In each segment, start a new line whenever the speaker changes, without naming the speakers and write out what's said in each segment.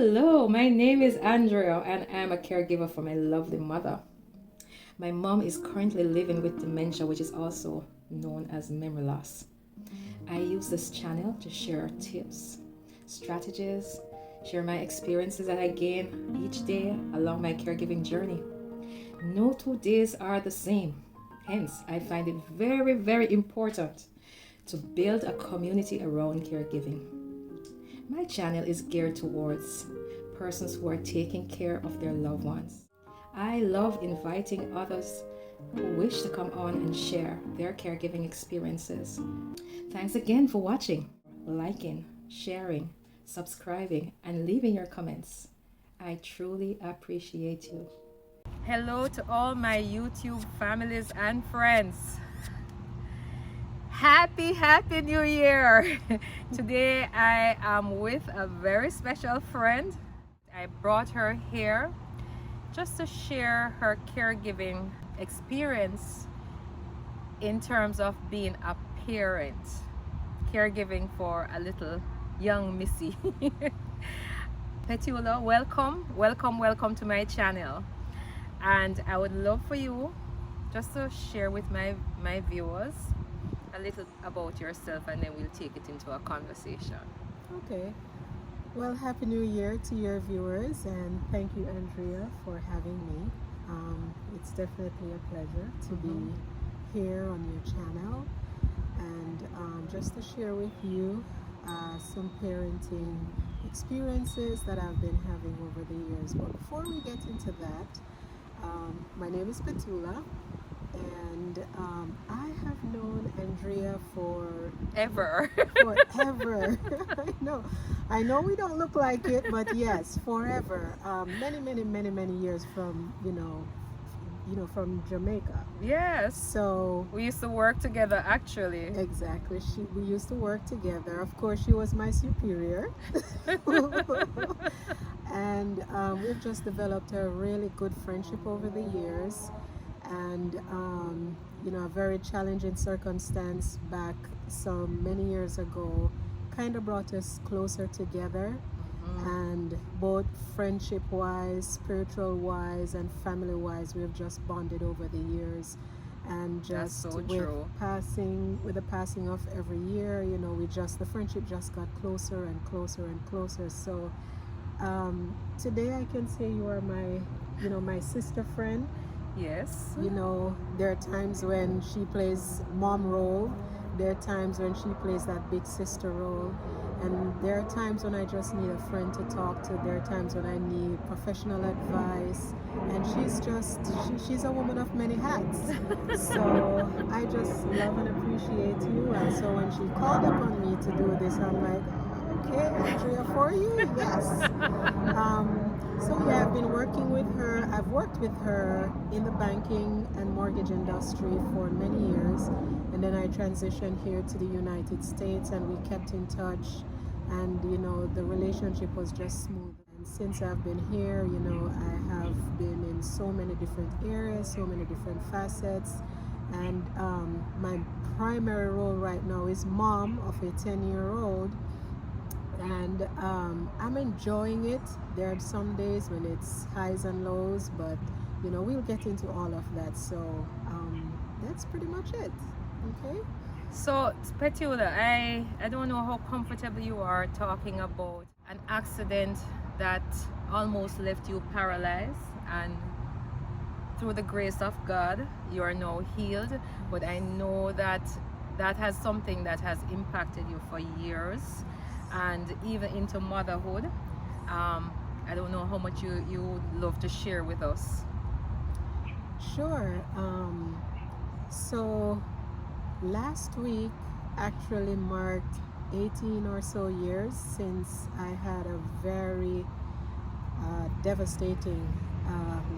Hello, my name is Andrea and I'm a caregiver for my lovely mother. My mom is currently living with dementia, which is also known as memory loss. I use this channel to share tips, strategies, share my experiences that I gain each day along my caregiving journey. No 2 days are the same. Hence, I find it very, very important to build a community around caregiving. My channel is geared towards persons who are taking care of their loved ones. I love inviting others who wish to come on and share their caregiving experiences. Thanks again for watching, liking, sharing, subscribing, and leaving your comments. I truly appreciate you. Hello to all my YouTube families and friends. Happy New Year! Today I am with a very special friend. I brought her here just to share her caregiving experience in terms of being a parent, caregiving for a little young Missy. Petula, welcome to my channel. And I would love for you just to share with my viewers a little about yourself, and then we'll take it into a conversation.
Okay. Well, Happy New Year to your viewers, and thank you, Andrea, for having me. It's definitely a pleasure to be here on your channel and just to share with you some parenting experiences that I've been having over the years. But before we get into that, my name is Petula, and I have known Andrea
Forever.
I know we don't look like it, but yes, forever. Many years from from Jamaica.
Yes.
So
we used to work together, actually.
Exactly. We used to work together. Of course, she was my superior. And we've just developed a really good friendship over the years. And a very challenging circumstance back many years ago kind of brought us closer together. And both friendship wise, spiritual wise, and family wise, we've just bonded over the years. And just with the passing of every year, the friendship just got closer and closer and closer. So today I can say you are my sister friend.
Yes.
There are times when she plays mom role. There are times when she plays that big sister role. And there are times when I just need a friend to talk to. There are times when I need professional advice. And she's a woman of many hats. So I just love and appreciate you. And so when she called upon me to do this, I'm like, okay, Andrea, for you? Yes. So yeah, I've been working with her. I've worked with her in the banking and mortgage industry for many years. And then I transitioned here to the United States, and we kept in touch. And, the relationship was just smooth. And since I've been here, I have been in so many different areas, so many different facets. And my primary role right now is mom of a 10-year-old. And I'm enjoying it. There are some days when it's highs and lows, but we'll get into all of that. So that's pretty much it. Okay.
So Petula, I don't know how comfortable you are talking about an accident that almost left you paralyzed, and through the grace of God you are now healed. But I know that has something that has impacted you for years, and even into motherhood. I don't know how much you would love to share with us.
Sure. So last week actually marked 18 or so years since I had a very devastating,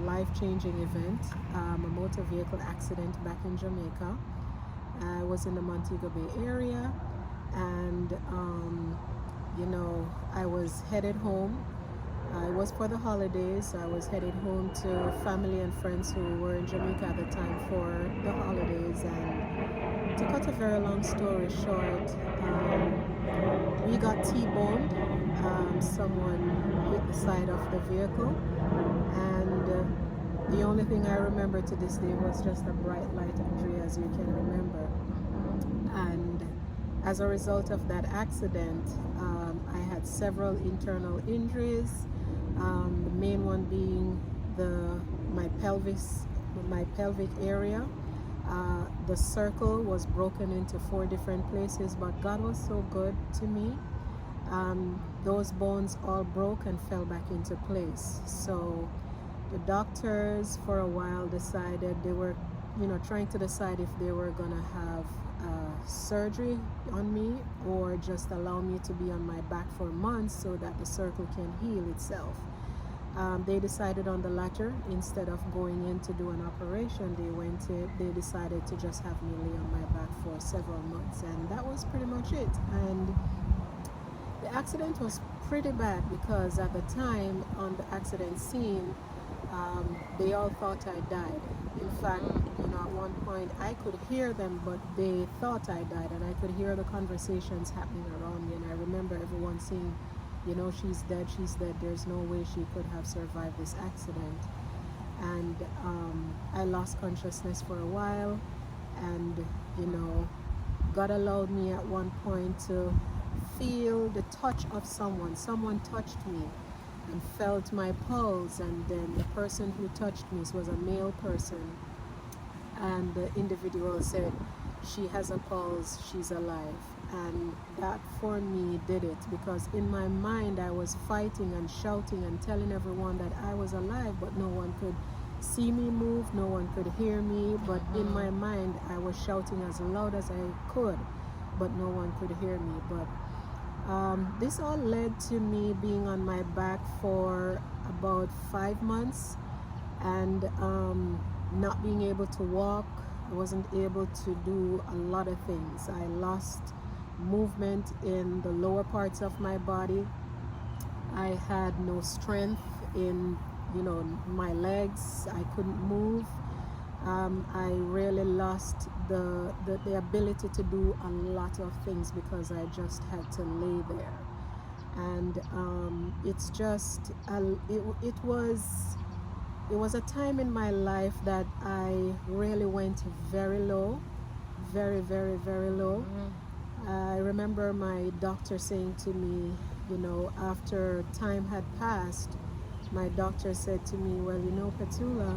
life-changing event, a motor vehicle accident back in Jamaica. I was in the Montego Bay area, and I was headed home It was for the holidays. I was headed home to family and friends who were in Jamaica at the time for the holidays. And to cut a very long story short, we got T-boned. Someone hit the side of the vehicle, and the only thing I remember to this day was just a bright light injury, as you can remember. And as a result of that accident, I had several internal injuries. The main one being my pelvic area. The circle was broken into 4 different places, but God was so good to me. Those bones all broke and fell back into place. So the doctors for a while decided they were, trying to decide if they were gonna have surgery on me or just allow me to be on my back for months so that the circle can heal itself. They decided on the latter. Instead of going in to do an operation, they decided to just have me lay on my back for several months, and that was pretty much it. And the accident was pretty bad because at the time on the accident scene, they all thought I died. In fact, at one point I could hear them, but they thought I died, and I could hear the conversations happening around me. And I remember everyone saying, she's dead, there's no way she could have survived this accident. And I lost consciousness for a while, and God allowed me at one point to feel the touch of someone. Someone touched me and felt my pulse, and then the person who touched me was a male person, and the individual said, "She has a pulse, she's alive." And that for me did it, because in my mind I was fighting and shouting and telling everyone that I was alive, but no one could see me move, no one could hear me, but in my mind I was shouting as loud as I could, but no one could hear me. But this all led to me being on my back for about 5 months and not being able to walk. I wasn't able to do a lot of things. I lost movement in the lower parts of my body. I had no strength in my legs. I couldn't move. I really lost the ability to do a lot of things because I just had to lay there. And it's just it was a time in my life that I really went very low, very, very, very low. I remember my doctor saying to me, after time had passed, my doctor said to me, "Well, Petula,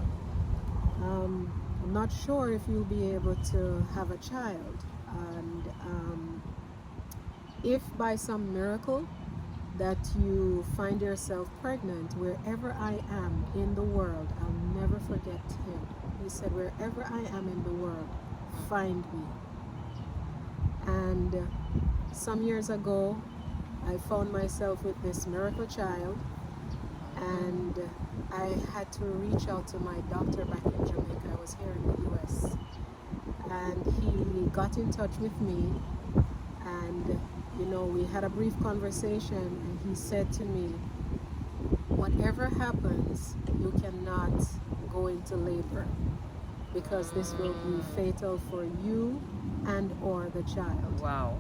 I'm not sure if you'll be able to have a child. And if by some miracle that you find yourself pregnant, wherever I am in the world," I'll never forget him. He said, "Wherever I am in the world, find me." And some years ago, I found myself with this miracle child, and I had to reach out to my doctor back in Jamaica. I was here in the US, and he got in touch with me, and we had a brief conversation, and he said to me, "Whatever happens, you cannot go into labor, because this will be fatal for you and or the child.
Wow.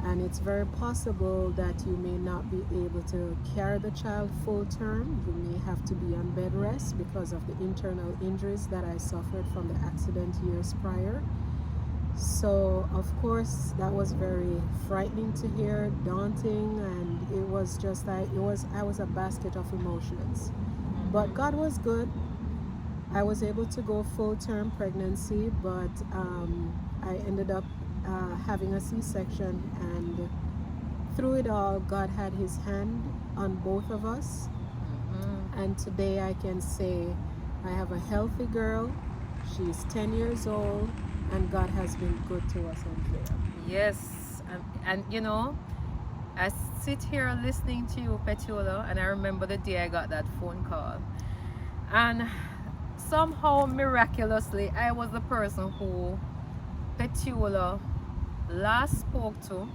And it's very possible that you may not be able to carry the child full term. You may have to be on bed rest because of the internal injuries that I suffered from the accident years prior." So of course that was very frightening to hear, daunting, and it was just I was a basket of emotions. But God was good. I was able to go full-term pregnancy, but I ended up having a C-section, and through it all, God had his hand on both of us. And today I can say I have a healthy girl. She's 10 years old, and God has been good to us, Andrea.
Yes, and I sit here listening to you, Petula, and I remember the day I got that phone call, and somehow miraculously I was the person who Petula last spoke to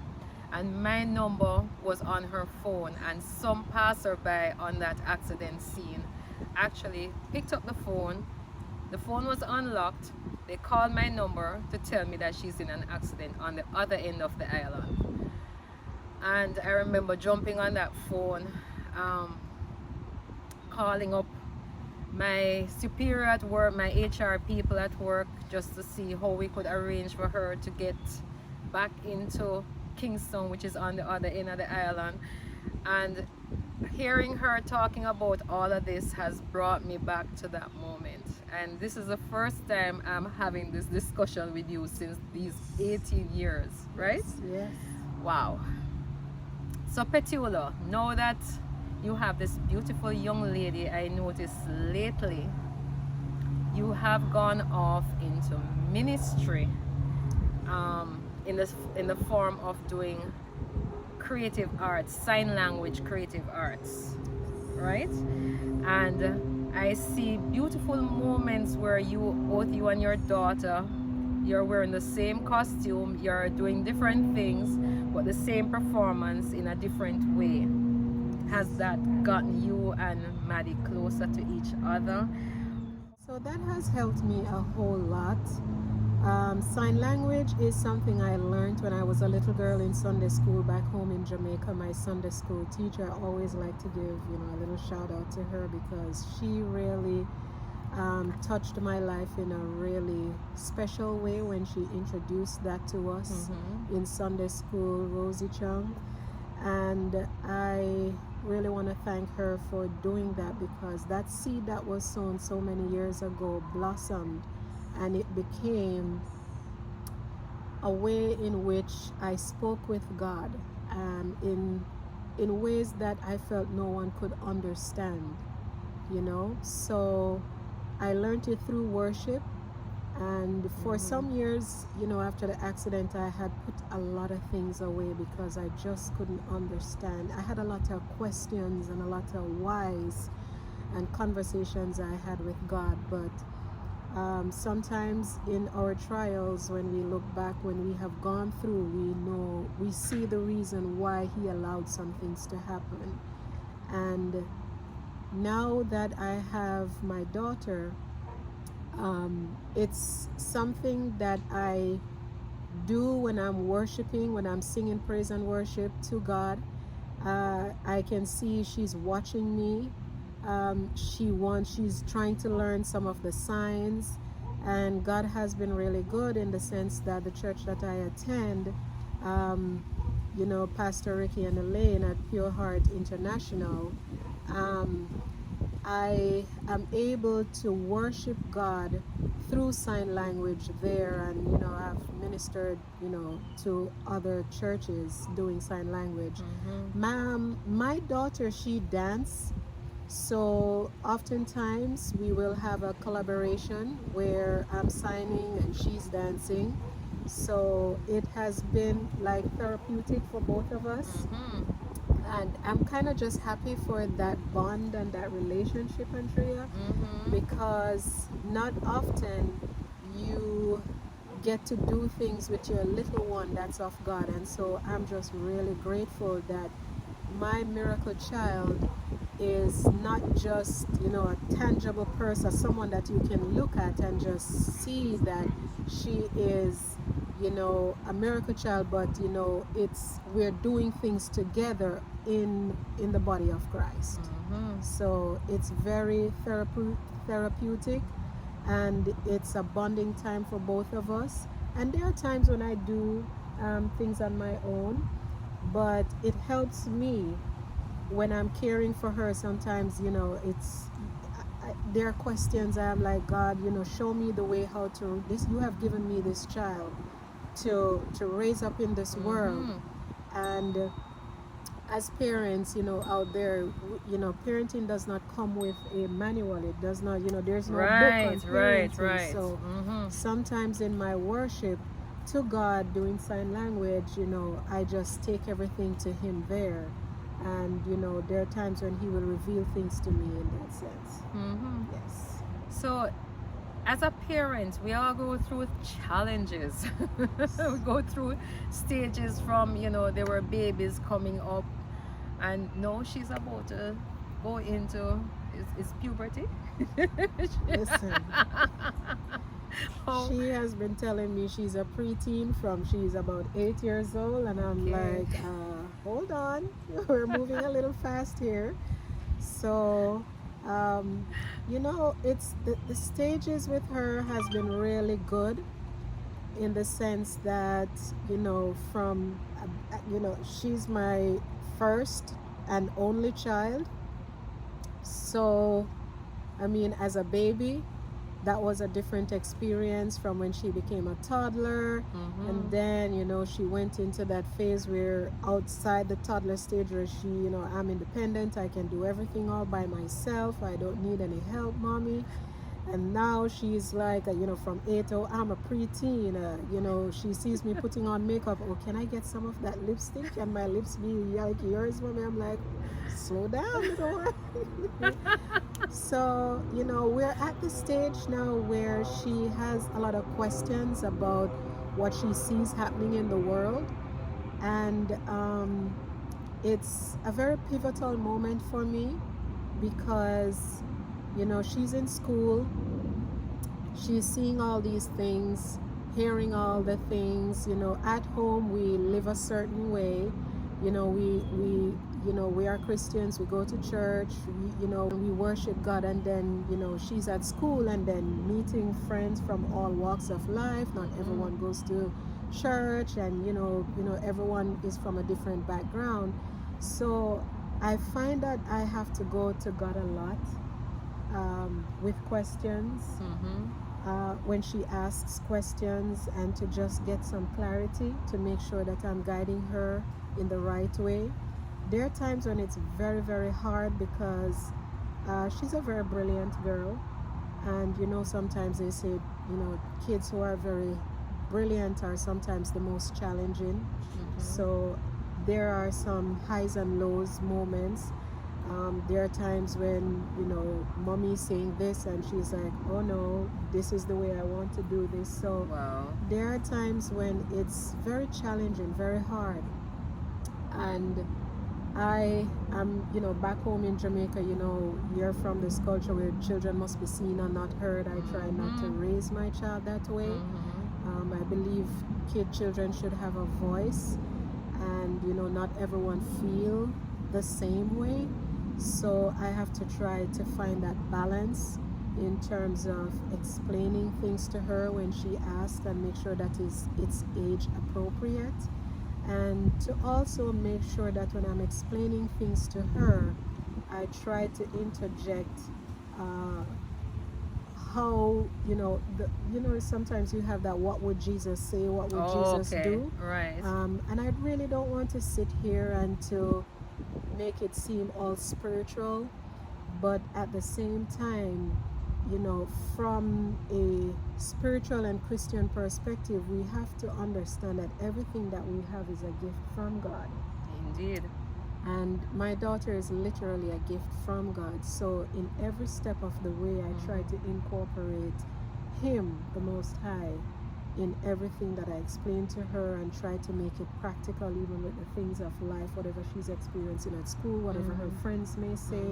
and my number was on her phone, and some passerby on that accident scene actually picked up the phone. The phone was unlocked. They called my number to tell me that she's in an accident on the other end of the island. And I remember jumping on that phone, calling up my superior at work, my HR people at work, just to see how we could arrange for her to get back into Kingston, which is on the other end of the island. And hearing her talking about all of this has brought me back to that moment. And this is the first time I'm having this discussion with you since these 18 years, right?
Yes.
Wow. So Petula, now that you have this beautiful young lady, I noticed lately you have gone off into ministry, in the form of doing creative arts, sign language creative arts, right? And I see beautiful moments where both you and your daughter, you're wearing the same costume, you're doing different things, but the same performance in a different way. Has that gotten you and Maddie closer to each other?
So that has helped me a whole lot. Sign language is something I learned when I was a little girl in Sunday school back home in Jamaica. My Sunday school teacher, I always like to give a little shout out to her, because she really touched my life in a really special way when she introduced that to us in Sunday school, Rosie Chung. And I really want to thank her for doing that, because that seed that was sown so many years ago blossomed, and it became a way in which I spoke with God, in ways that I felt no one could understand, So I learned it through worship. And for some years, after the accident, I had put a lot of things away because I just couldn't understand. I had a lot of questions and a lot of whys and conversations I had with God. But sometimes in our trials, when we look back, when we have gone through, we see the reason why He allowed some things to happen. And now that I have my daughter, it's something that I do when I'm worshiping, when I'm singing praise and worship to God. I can see she's watching me. She's trying to learn some of the signs, and God has been really good in the sense that the church that I attend, Pastor Ricky and Elaine at Pure Heart International, I am able to worship God through sign language there, and I've ministered to other churches doing sign language. My daughter, she dances, so oftentimes we will have a collaboration where I'm signing and she's dancing, so it has been like therapeutic for both of us. And I'm kind of just happy for that bond and that relationship, Andrea, because not often you get to do things with your little one that's of God. And so I'm just really grateful that my miracle child is not just, a tangible person, someone that you can look at and just see that she is, a miracle child, but we're doing things together in the body of Christ. So it's very therapeutic, and it's a bonding time for both of us. And there are times when I do things on my own, but it helps me when I'm caring for her. Sometimes there are questions I'm like, God, show me the way how to this. You have given me this child to raise up in this world, and as parents, out there, parenting does not come with a manual. It does not, there's no book on parenting.
Right.
So sometimes in my worship to God doing sign language, I just take everything to Him there. And, there are times when He will reveal things to me in that sense. Yes.
So as a parent, we all go through challenges. We go through stages from, there were babies coming up, and now she's about to go into is puberty.
Listen,
Oh,
she has been telling me she's a preteen from she's about 8 years old, and I'm
okay.
like, hold on, we're moving a little fast here. So, um, it's the stages with her has been really good in the sense that from she's my first and only child. So, I mean, as a baby, that was a different experience from when she became a toddler. And then she went into that phase where outside the toddler stage where she I'm independent, I can do everything all by myself, I don't need any help, mommy. And now she's like from 8, oh, I'm a preteen, she sees me putting on makeup, oh, can I get some of that lipstick, can my lips be like yours, mommy? I'm like, slow down, So, we're at the stage now where she has a lot of questions about what she sees happening in the world. And it's a very pivotal moment for me because, she's in school, she's seeing all these things, hearing all the things. At home we live a certain way. We are Christians, we go to church, we worship God, and then she's at school and then meeting friends from all walks of life. Not everyone goes to church, and everyone is from a different background. So I find that I have to go to God a lot with questions. When she asks questions, and to just get some clarity to make sure that I'm guiding her in the right way. There are times when it's very, very hard because she's a very brilliant girl, and sometimes they say kids who are very brilliant are sometimes the most challenging. So there are some highs and lows moments. There are times when mommy's saying this and she's like, oh no, this is the way I want to do this. So
Wow.
there are times when it's very challenging, very hard. And I am, back home in Jamaica, you're from this culture where children must be seen and not heard. I try not to raise my child that way. I believe children should have a voice, and not everyone feel the same way. So I have to try to find that balance in terms of explaining things to her when she asks, and make sure that it's age appropriate, and to also make sure that when I'm explaining things to her, I try to interject how sometimes you have that, what would Jesus say, what would Jesus
Okay.
do,
Right.
and I really don't want to sit here and to make it seem all spiritual, but at the same time, from a spiritual and Christian perspective, we have to understand that everything that we have is a gift from God.
Indeed.
And my daughter is literally a gift from God. So in every step of the way, I try to incorporate Him, the Most High, in everything that I explain to her, and try to make it practical, even with the things of life, whatever she's experiencing at school, whatever her friends may say,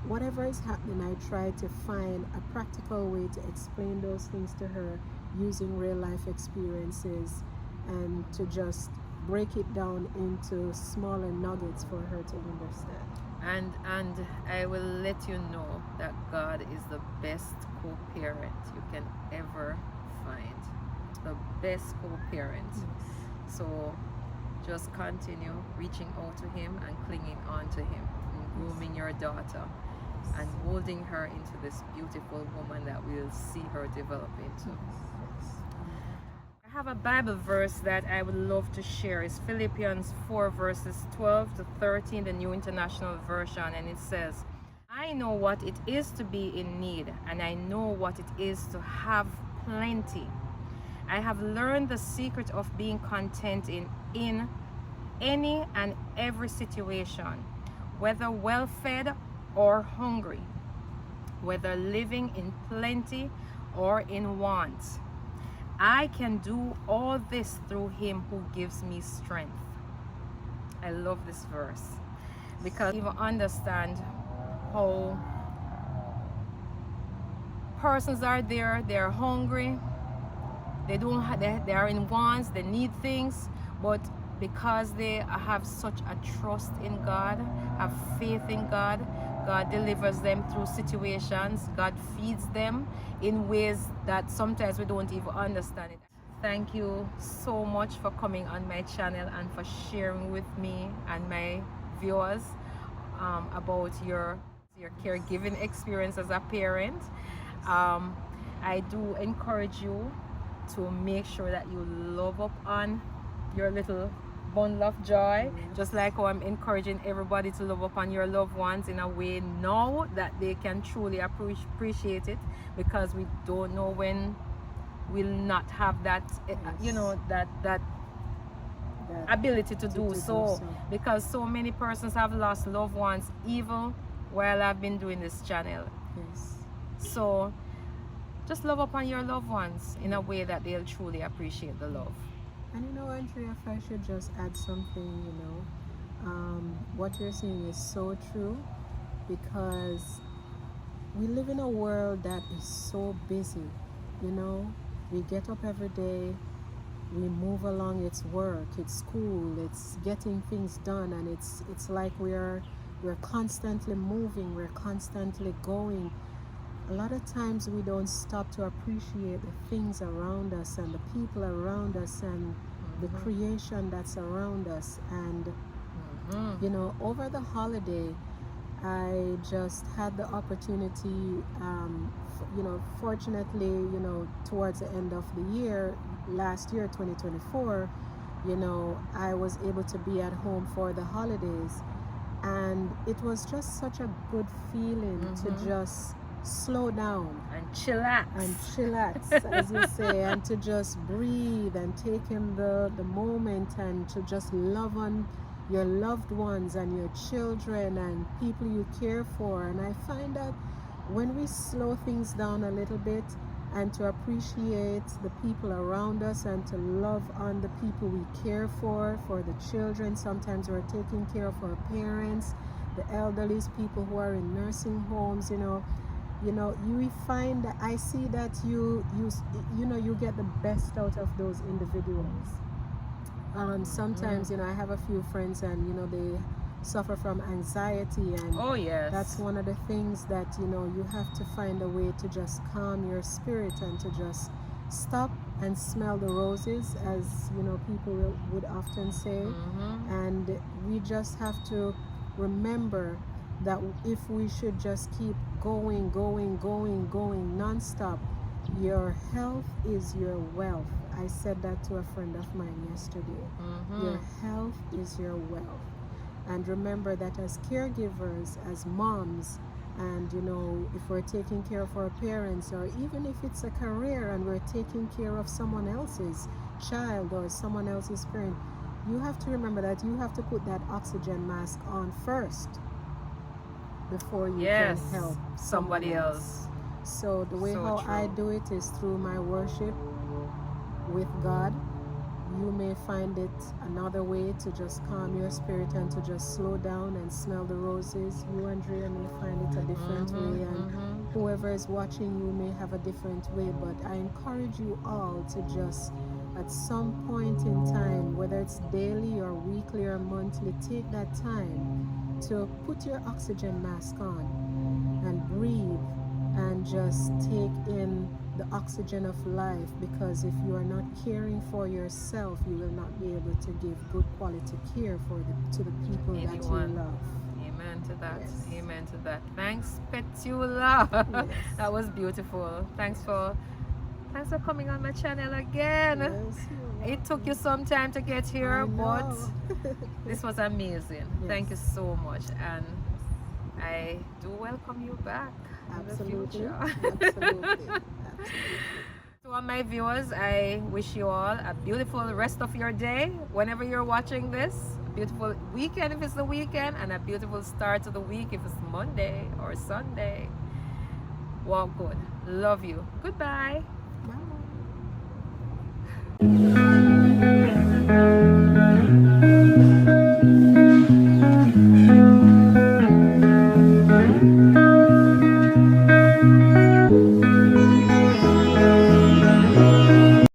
whatever is happening, I try to find a practical way to explain those things to her using real life experiences, and to just break it down into smaller nuggets for her to understand.
And I will let you know that God is the best co-parent you can ever find. The best co-parent. So just continue reaching out to Him and clinging on to Him, and grooming your daughter, and molding her into this beautiful woman that we'll see her develop into. I have a Bible verse that I would love to share. It's Philippians 4 verses 12 to 13, the New International Version, and it says, I know what it is to be in need, and I know what it is to have plenty. I have learned the secret of being content in any and every situation, whether well fed or hungry, whether living in plenty or in want. I can do all this through him who gives me strength. I love this verse because I even understand how persons are there, they're hungry, they don't have, they are in wants, they need things, but because they have such a trust in God, have faith in God, God delivers them through situations, God feeds them in ways that sometimes we don't even understand it. Thank you so much for coming on my channel and for sharing with me and my viewers about your caregiving experience as a parent. I do encourage you to make sure that you love up on your little bundle of joy, just like how I'm encouraging everybody to love up on your loved ones in a way now that they can truly appreciate it, because we don't know when we'll not have that, you know, that ability to do so, because so many persons have lost loved ones even while I've been doing this channel.
Yes.
So just love upon your loved ones in a way that they'll truly appreciate the love.
And you know, Andrea, if I should just add something, you know, what you're saying is so true, because we live in a world that is so busy. You know, we get up every day, we move along, it's work, it's school, it's getting things done, and it's like we're constantly moving, we're constantly going. A lot of times we don't stop to appreciate the things around us and the people around us and the creation that's around us. And you know, over the holiday, I just had the opportunity, you know, fortunately, you know, towards the end of the year, last year, 2024, you know, I was able to be at home for the holidays. And it was just such a good feeling to just slow down
and chillax,
as you say, and to just breathe and take in the moment, and to just love on your loved ones and your children and people you care for. And I find that when we slow things down a little bit and to appreciate the people around us and to love on the people we care for the children, sometimes we're taking care of our parents, the elderly, people who are in nursing homes, you know, you find that I see that you know, you get the best out of those individuals. Sometimes, you know, I have a few friends, and you know, they suffer from anxiety, and
oh yes,
that's one of the things that, you know, you have to find a way to just calm your spirit and to just stop and smell the roses, as you know, people would often say. And we just have to remember that if we should just keep going non-stop, your health is your wealth. I said that to a friend of mine yesterday. Your health is your wealth. And remember that as caregivers, as moms, and you know, if we're taking care of our parents, or even if it's a career and we're taking care of someone else's child or someone else's parent, you have to remember that you have to put that oxygen mask on first before you can help somebody else. So the way how I do it is through my worship with God. You may find it another way to just calm your spirit and to just slow down and smell the roses. You, Andrea, may find it a different way, and whoever is watching you may have a different way. But I encourage you all to just, at some point in time, whether it's daily or weekly or monthly, take that time to put your oxygen mask on and breathe and just take in the oxygen of life, because if you are not caring for yourself, you will not be able to give good quality care to the people that you love.
Amen to that.
Yes.
Amen to that. Thanks, Petula.
Yes.
That was beautiful. Thanks for coming on my channel again.
Yes,
it took you some time to get here, but this was amazing.
Yes.
Thank you so much, and I do welcome you back.
Absolutely.
Absolutely. To all my viewers, I wish you all a beautiful rest of your day whenever you're watching this. A beautiful weekend if it's the weekend, and a beautiful start to the week if it's Monday or Sunday. Walk good. Love you. Goodbye.
Bye.